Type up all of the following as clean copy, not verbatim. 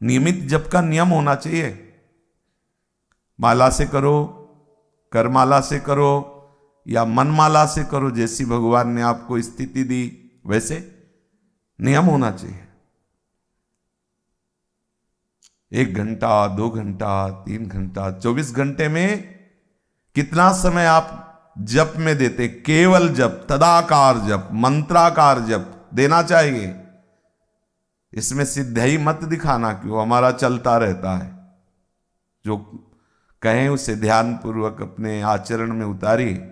नियमित जप का नियम होना चाहिए। माला से करो, करमाला से करो या मनमाला से करो, जैसी भगवान ने आपको स्थिति दी वैसे नियम होना चाहिए। 1 घंटा, 2 घंटा, 3 घंटा, 24 घंटे में कितना समय आप जप में देते? केवल जप, तदाकार जप, मंत्राकार जप देना चाहिए। इसमें सिद्धाई मत दिखाना कि वो हमारा चलता रहता है। जो कहें उसे ध्यान पूर्वक अपने आचरण में उतारिए।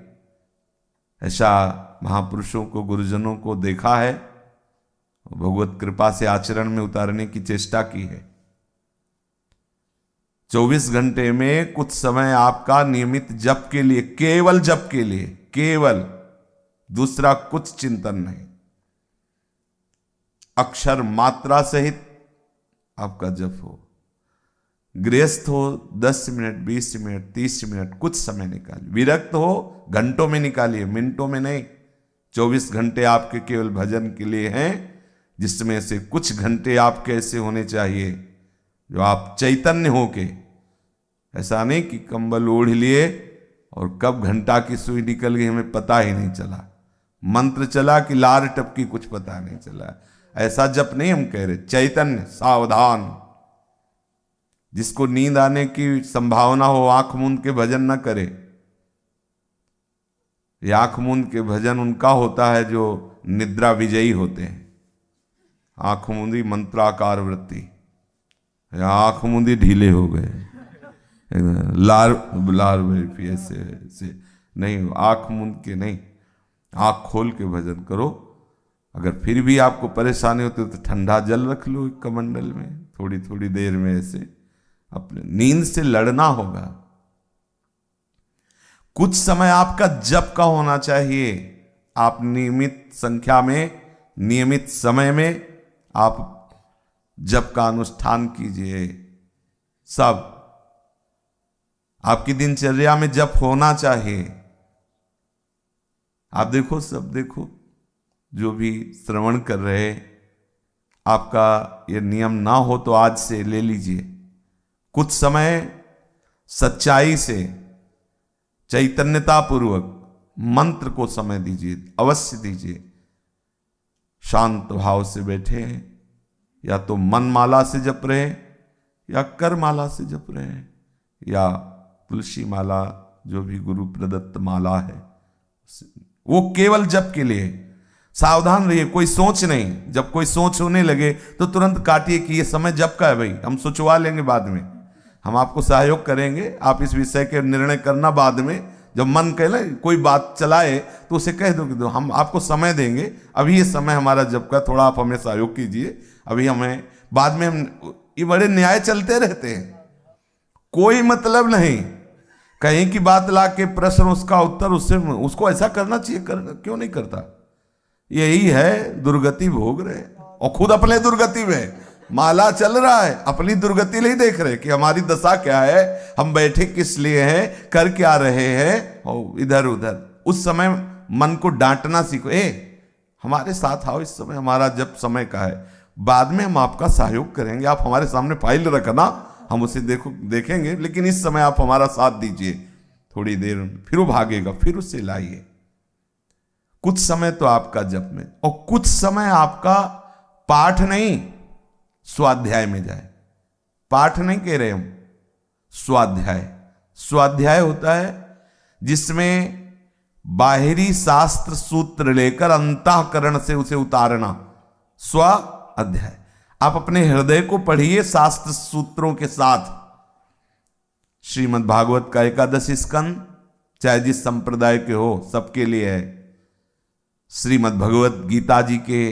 ऐसा महापुरुषों को, गुरुजनों को देखा है, भगवत कृपा से आचरण में उतारने की चेष्टा की है। 24 घंटे में कुछ समय आपका नियमित जप के लिए, केवल जप के लिए, केवल, दूसरा कुछ चिंतन नहीं, अक्षर मात्रा सहित आपका जप हो। गृहस्थ हो 10 मिनट, 20 मिनट, 30 मिनट, कुछ समय निकालिए। विरक्त हो घंटों में निकालिए, मिनटों में नहीं। 24 घंटे आपके केवल भजन के लिए हैं, जिसमें से कुछ घंटे आपके ऐसे होने चाहिए जो आप चैतन्य होके, ऐसा नहीं कि कंबल ओढ़ लिए और कब घंटा की सुई निकल गई हमें पता ही नहीं चला, मंत्र चला कि लार टपकी कुछ पता नहीं चला। ऐसा जप नहीं हम कह रहे। चैतन्य, सावधान। जिसको नींद आने की संभावना हो आंख मूंद के भजन न करे। ये आंख मूंद के भजन उनका होता है जो निद्रा विजयी होते हैं। आंख मूंदी मंत्राकार वृत्ति, आंख मूंदी ढीले हो गए, लार ऐसे नहीं, आंख मूंद के नहीं, आंख खोल के भजन करो। अगर फिर भी आपको परेशानी होती है तो ठंडा जल रख लो एक कमंडल में, थोड़ी थोड़ी देर में ऐसे अपने नींद से लड़ना होगा। कुछ समय आपका जप का होना चाहिए। आप नियमित संख्या में, नियमित समय में आप जप का अनुष्ठान कीजिए। सब आपकी दिनचर्या में जप होना चाहिए। आप देखो, सब देखो, जो भी श्रवण कर रहे, आपका ये नियम ना हो तो आज से ले लीजिए। कुछ समय सच्चाई से, चैतन्यता पूर्वक मंत्र को समय दीजिए, अवश्य दीजिए। शांत भाव से बैठे, या तो मनमाला से जप रहे, या करमाला से जप रहे, या तुलसी माला, जो भी गुरु प्रदत्त माला है, वो केवल जप के लिए। सावधान रहिए, कोई सोच नहीं। जब कोई सोच होने लगे तो तुरंत काटिए कि ये समय जप का है भाई, हम सोचवा लेंगे बाद में, हम आपको सहयोग करेंगे, आप इस विषय के निर्णय करना बाद में। जब मन कहे ना कोई बात चलाए तो उसे कह दो कि हम आपको समय देंगे, अभी ये समय हमारा जप का, थोड़ा आप हमें सहयोग कीजिए, अभी हमें, बाद में हम। ये बड़े न्याय चलते रहते हैं, कोई मतलब नहीं। कहीं की बात ला के प्रश्न, उसका उत्तर, उससे उसको ऐसा करना चाहिए, क्यों नहीं करता? यही है, दुर्गति भोग रहे और खुद अपने दुर्गति में। माला चल रहा है, अपनी दुर्गति नहीं देख रहे कि हमारी दशा क्या है, हम बैठे किस लिए हैं, कर क्या रहे हैं, और इधर उधर। उस समय मन को डांटना सीखो, हमारे साथ आओ, इस समय हमारा जब समय का है, बाद में हम आपका सहयोग करेंगे, आप हमारे सामने फाइल रखना, हम उसे देखेंगे, लेकिन इस समय आप हमारा साथ दीजिए। थोड़ी देर फिर वो भागेगा, फिर उसे लाइए। कुछ समय तो आपका जप में, और कुछ समय आपका पाठ नहीं, स्वाध्याय में जाए। पाठ नहीं कह रहे हम, स्वाध्याय। स्वाध्याय होता है जिसमें बाहरी शास्त्र सूत्र लेकर अंतःकरण से उसे उतारना, स्व अध्याय। आप अपने हृदय को पढ़िए शास्त्र सूत्रों के साथ। श्रीमद् भागवत का 11 स्कंद, चाहे जिस संप्रदाय के हो, सबके लिए है। श्रीमद् भगवत गीता जी के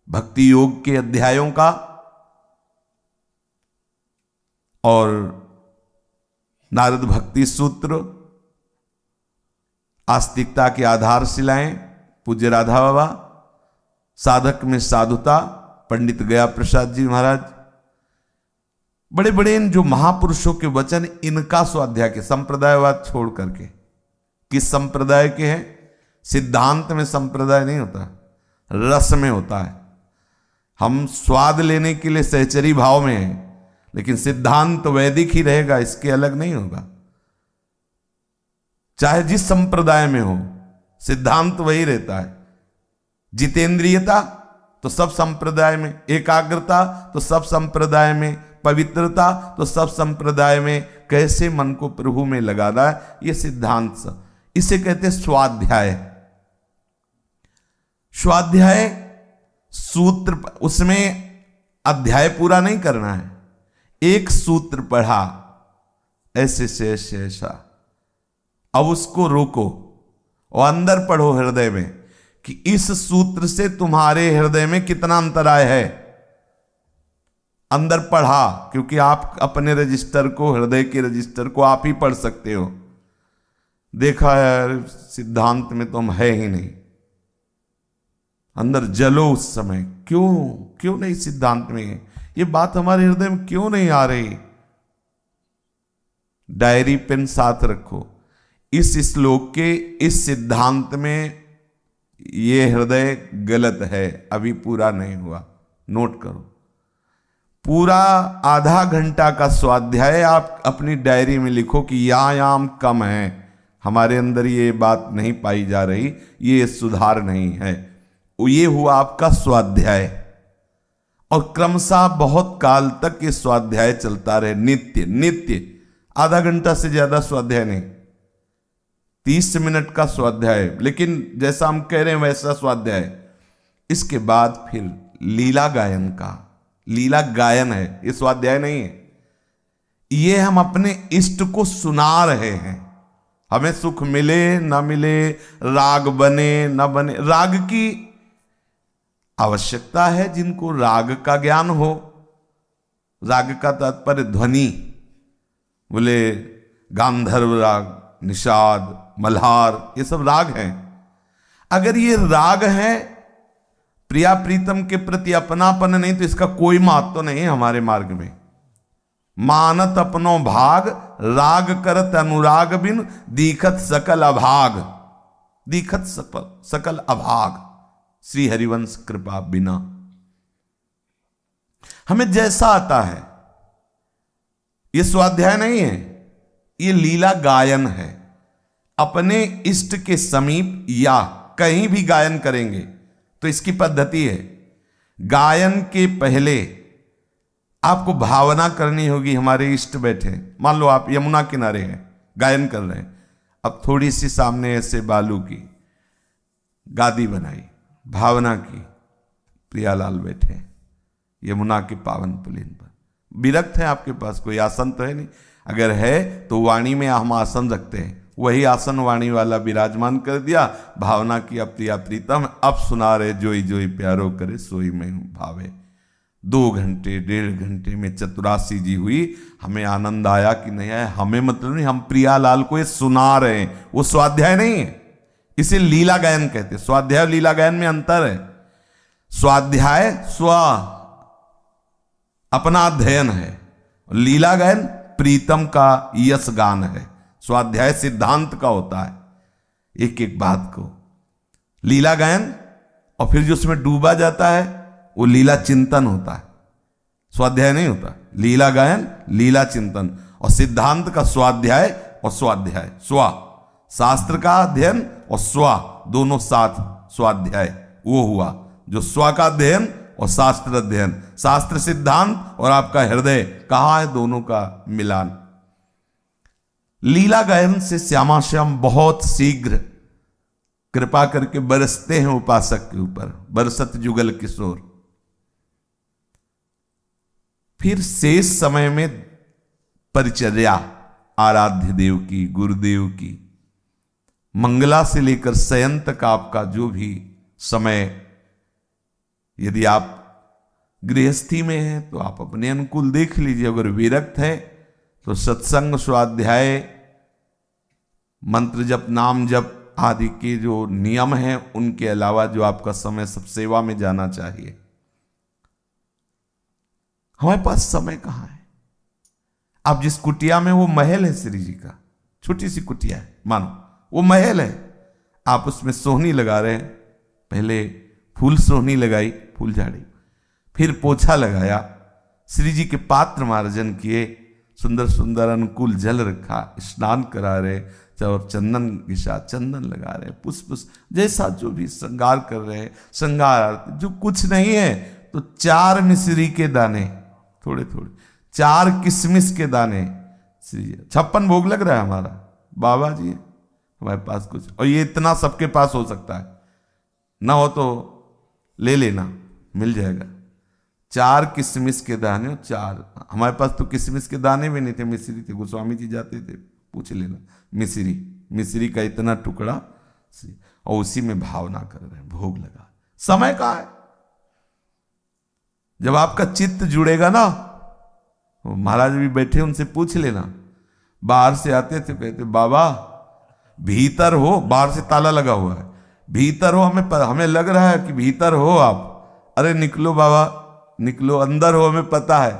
भक्ति योग के अध्यायों का, और नारद भक्ति सूत्र, आस्तिकता की आधारशिलाएं, पूज्य राधा बाबा, साधक में साधुता, पंडित गया प्रसाद जी महाराज, बड़े बड़े इन जो महापुरुषों के वचन, इनका स्वाध्याय के, संप्रदायवाद छोड़ करके। किस संप्रदाय के हैं? सिद्धांत में संप्रदाय नहीं होता, रस में होता है। हम स्वाद लेने के लिए सहचरी भाव में हैं, लेकिन सिद्धांत वैदिक ही रहेगा, इसके अलग नहीं होगा। चाहे जिस संप्रदाय में हो, सिद्धांत वही रहता है। जितेंद्रियता तो सब संप्रदाय में, एकाग्रता तो सब संप्रदाय में, पवित्रता तो सब संप्रदाय में। कैसे मन को प्रभु में लगाना है, यह सिद्धांत सब, इसे कहते हैं स्वाध्याय। स्वाध्याय सूत्र, उसमें अध्याय पूरा नहीं करना है, एक सूत्र पढ़ा ऐसे से ऐसा, अब उसको रोको और अंदर पढ़ो हृदय में कि इस सूत्र से तुम्हारे हृदय में कितना अंतराय है। अंदर पढ़ा, क्योंकि आप अपने रजिस्टर को, हृदय के रजिस्टर को आप ही पढ़ सकते हो। देखा है सिद्धांत में तो हम है ही नहीं, अंदर जलो उस समय, क्यों नहीं सिद्धांत में है, ये बात हमारे हृदय में क्यों नहीं आ रही। डायरी पेन साथ रखो, इस श्लोक के इस सिद्धांत में ये हृदय गलत है, अभी पूरा नहीं हुआ, नोट करो। पूरा आधा घंटा का स्वाध्याय आप अपनी डायरी में लिखो कि याम कम है, हमारे अंदर ये बात नहीं पाई जा रही, ये सुधार नहीं है। ये हुआ आपका स्वाध्याय। और क्रमशः बहुत काल तक ये स्वाध्याय चलता रहे, नित्य। आधा घंटा से ज्यादा स्वाध्याय नहीं, 30 मिनट का स्वाध्याय, लेकिन जैसा हम कह रहे हैं वैसा स्वाध्याय। इसके बाद फिर लीला गायन का, लीला गायन है, ये स्वाध्याय नहीं है। ये हम अपने इष्ट को सुना रहे हैं, हमें सुख मिले न मिले, राग बने न बने, राग की आवश्यकता है जिनको राग का ज्ञान हो। राग का तात्पर्य ध्वनि, बोले गांधर्व राग, निषाद, मल्हार, ये सब राग हैं। अगर ये राग है, प्रिया प्रीतम के प्रति अपनापन नहीं, तो इसका कोई महत्व तो नहीं है हमारे मार्ग में। मानत अपनो भाग, राग करत अनुराग बिन, दीखत सकल अभाग, दीखत सकल अभाग, श्री हरिवंश कृपा बिना। हमें जैसा आता है, ये स्वाध्याय नहीं है, ये लीला गायन है। अपने इष्ट के समीप या कहीं भी गायन करेंगे तो इसकी पद्धति है, गायन के पहले आपको भावना करनी होगी, हमारे इष्ट बैठे। मान लो आप यमुना किनारे हैं, गायन कर रहे हैं, अब थोड़ी सी सामने ऐसे बालू की गादी बनाई, भावना की, प्रियालाल बैठे यमुना के पावन पुलिन पर, विरक्त है, आपके पास कोई आसन तो है नहीं। अगर है तो वाणी में हम आसन रखते हैं, वही आसन वाणी वाला विराजमान कर दिया, भावना की प्रिया प्रीतम अब सुना रहे, जोई जोई प्यारो करे सोई में भावे। 2 घंटे 1.5 घंटे में चतुरासी जी हुई, हमें आनंद आया कि नहीं आया हमें मतलब नहीं, हम प्रियालाल को ये सुना रहे हैं, वो स्वाध्याय नहीं है। इसे लीला गायन कहते हैं। स्वाध्याय और लीला गायन में अंतर है। स्वाध्याय स्व अपना अध्ययन है, लीला गायन प्रीतम का यश गान है। स्वाध्याय सिद्धांत का होता है, एक एक बात को, लीला गायन और फिर जो उसमें डूबा जाता है वो लीला चिंतन होता है, स्वाध्याय नहीं होता। लीला गायन, लीला चिंतन, और सिद्धांत का स्वाध्याय और स्वाध्याय, स्व शास्त्र का अध्ययन और स्व दोनों साथ स्वाध्याय, वो हुआ जो स्व का अध्ययन और शास्त्र अध्ययन, शास्त्र सिद्धांत और आपका हृदय कहाँ है, दोनों का मिलान। लीला गायन से श्यामा श्याम बहुत शीघ्र कृपा करके बरसते हैं उपासक के ऊपर, बरसत जुगल किशोर। फिर शेष समय में परिचर्या आराध्य देव की, गुरुदेव की, मंगला से लेकर शयन तक आपका जो भी समय, यदि आप गृहस्थी में हैं तो आप अपने अनुकूल देख लीजिए, अगर विरक्त है तो सत्संग, स्वाध्याय, मंत्र जप, नाम जप आदि के जो नियम हैं उनके अलावा जो आपका समय सब सेवा में जाना चाहिए। हमारे पास समय कहाँ है? आप जिस कुटिया में, वो महल है श्री जी का, छोटी सी कुटिया है मानो, वो महल है, आप उसमें सोहनी लगा रहे हैं। पहले फूल सोहनी लगाई, फूल झाड़ी, फिर पोछा लगाया, श्री जी के पात्र मार्जन किए, सुंदर सुंदर अनुकूल जल रखा, स्नान करा रहे और चंदन के साथ चंदन लगा रहे, पुष्प जैसा जो भी श्रृंगार कर रहे हैं, श्रृंगार आरती। जो कुछ नहीं है तो 4 मिश्री के दाने, थोड़े थोड़े 4 किशमिश के दाने, 56 भोग लग रहा है हमारा, बाबा जी हमारे पास कुछ, और ये इतना सबके पास हो सकता है, ना हो तो ले लेना, मिल जाएगा। 4 किशमिश के दाने, 4, हमारे पास तो किशमिश के दाने भी नहीं थे, मिश्री थे, गोस्वामी जी जाते थे, पूछ लेना। मिश्री का इतना टुकड़ा, और उसी में भावना कर रहे हैं, भोग लगा। समय कहाँ है? जब आपका चित्त जुड़ेगा ना, महाराज भी बैठे, उनसे पूछ लेना। बाहर से आते थे, कहते बाबा भीतर हो, बाहर से ताला लगा हुआ है, भीतर हो, हमें लग रहा है कि भीतर हो आप। अरे निकलो बाबा, निकलो, अंदर हो, हमें पता है।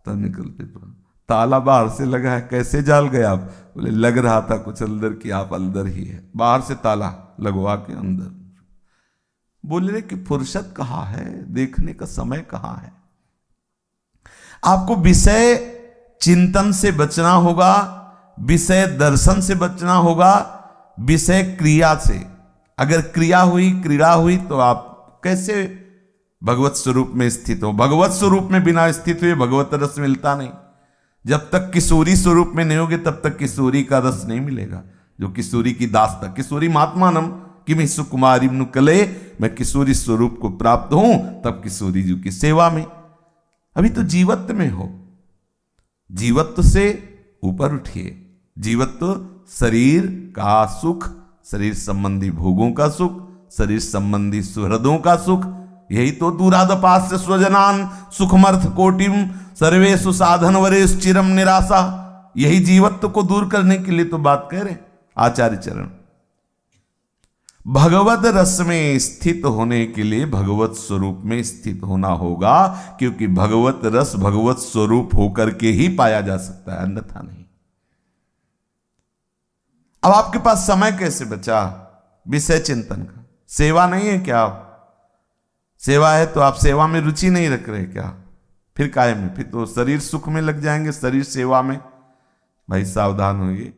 तब निकलते, ताला बाहर से लगा है, कैसे जाल गए आप? बोले लग रहा था कुछ अंदर की आप अंदर ही है, बाहर से ताला लगवा के अंदर। बोले रे कि फुर्सत कहाँ है, देखने का समय कहाँ है? आपको विषय चिंतन से बचना होगा, विषय दर्शन से बचना होगा, विषय क्रिया से। अगर क्रिया हुई, क्रीड़ा हुई, तो आप कैसे भगवत स्वरूप में स्थित हो? भगवत स्वरूप में बिना स्थित हुए भगवत रस मिलता नहीं। जब तक किशोरी स्वरूप में नहीं होगे तब तक किशोरी का रस नहीं मिलेगा। जो किशोरी की दास्ता, किशोरी महात्मानम किमि सुकुमारी नुकले, मैं किशोरी स्वरूप को प्राप्त हूं तब किशोरी जी की सेवा में। अभी तो जीवत्व में हो, जीवत्व से ऊपर उठिए। जीवत्व शरीर का सुख, शरीर संबंधी भोगों का सुख, शरीर संबंधी सुहृदों का सुख, यही तो दूरादपास्य स्वजनान सुखमर्थ कोटिम सर्वेषु साधन वरेश चिरम निराशा। यही जीवत्व को दूर करने के लिए तो बात कह रहे आचार्य चरण। भगवत रस में स्थित होने के लिए भगवत स्वरूप में स्थित होना होगा, क्योंकि भगवत रस भगवत स्वरूप होकर के ही पाया जा सकता है, अन्यथा नहीं। अब आपके पास समय कैसे बचा विषय चिंतन का? सेवा नहीं है क्या? सेवा है तो आप सेवा में रुचि नहीं रख रहे क्या? फिर काहे में? फिर तो शरीर सुख में लग जाएंगे, शरीर सेवा में। भाई सावधान होइए।